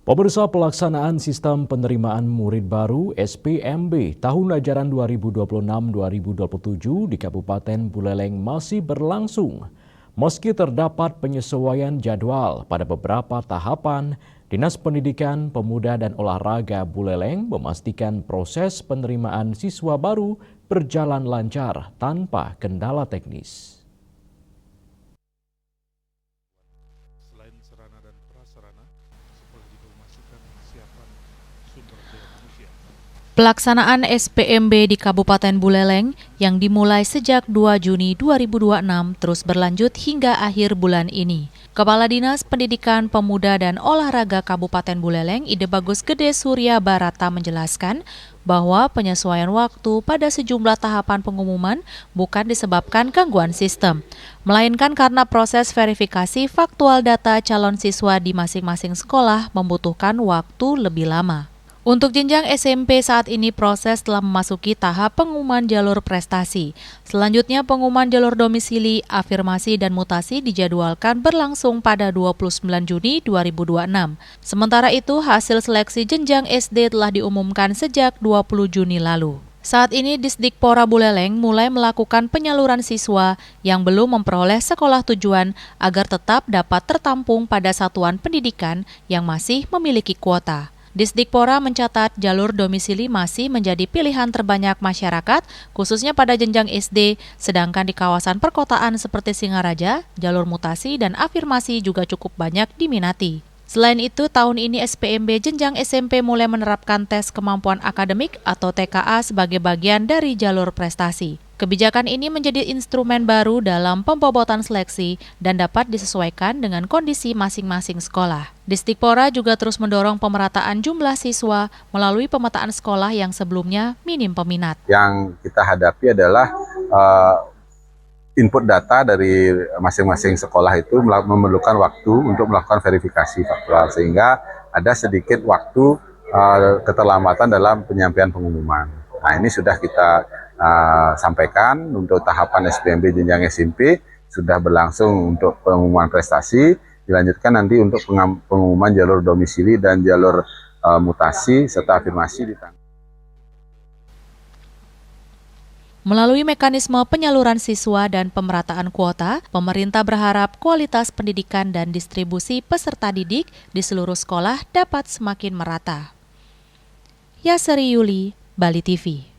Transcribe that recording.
Pemirsa, pelaksanaan sistem penerimaan murid baru SPMB tahun ajaran 2026-2027 di Kabupaten Buleleng masih berlangsung. Meski terdapat penyesuaian jadwal pada beberapa tahapan, Dinas Pendidikan, Pemuda dan Olahraga Buleleng memastikan proses penerimaan siswa baru berjalan lancar tanpa kendala teknis. Selain sarana dan prasarana, sekolah juga memastikan kesiapan sumber daya manusia. Pelaksanaan SPMB di Kabupaten Buleleng yang dimulai sejak 2 Juni 2026 terus berlanjut hingga akhir bulan ini. Kepala Dinas Pendidikan, Pemuda dan Olahraga Kabupaten Buleleng, Ide Bagus Gede Surya Barata menjelaskan bahwa penyesuaian waktu pada sejumlah tahapan pengumuman bukan disebabkan gangguan sistem, melainkan karena proses verifikasi faktual data calon siswa di masing-masing sekolah membutuhkan waktu lebih lama. Untuk jenjang SMP saat ini proses telah memasuki tahap pengumuman jalur prestasi. Selanjutnya pengumuman jalur domisili, afirmasi dan mutasi dijadwalkan berlangsung pada 29 Juni 2026. Sementara itu hasil seleksi jenjang SD telah diumumkan sejak 20 Juni lalu. Saat ini Disdikpora Buleleng mulai melakukan penyaluran siswa yang belum memperoleh sekolah tujuan agar tetap dapat tertampung pada satuan pendidikan yang masih memiliki kuota. Disdikpora mencatat jalur domisili masih menjadi pilihan terbanyak masyarakat, khususnya pada jenjang SD, sedangkan di kawasan perkotaan seperti Singaraja, jalur mutasi dan afirmasi juga cukup banyak diminati. Selain itu, tahun ini SPMB jenjang SMP mulai menerapkan tes kemampuan akademik atau TKA sebagai bagian dari jalur prestasi. Kebijakan ini menjadi instrumen baru dalam pembobotan seleksi dan dapat disesuaikan dengan kondisi masing-masing sekolah. Disdikpora juga terus mendorong pemerataan jumlah siswa melalui pemetaan sekolah yang sebelumnya minim peminat. Yang kita hadapi adalah input data dari masing-masing sekolah itu memerlukan waktu untuk melakukan verifikasi faktual, sehingga ada sedikit waktu keterlambatan dalam penyampaian pengumuman. Nah, ini sudah kita sampaikan untuk tahapan SPMB jenjang SMP sudah berlangsung untuk pengumuman prestasi, dilanjutkan nanti untuk pengumuman jalur domisili dan jalur mutasi serta afirmasi ditanggung. Melalui mekanisme penyaluran siswa dan pemerataan kuota, pemerintah berharap kualitas pendidikan dan distribusi peserta didik di seluruh sekolah dapat semakin merata. Yaseri Yuli, Bali TV.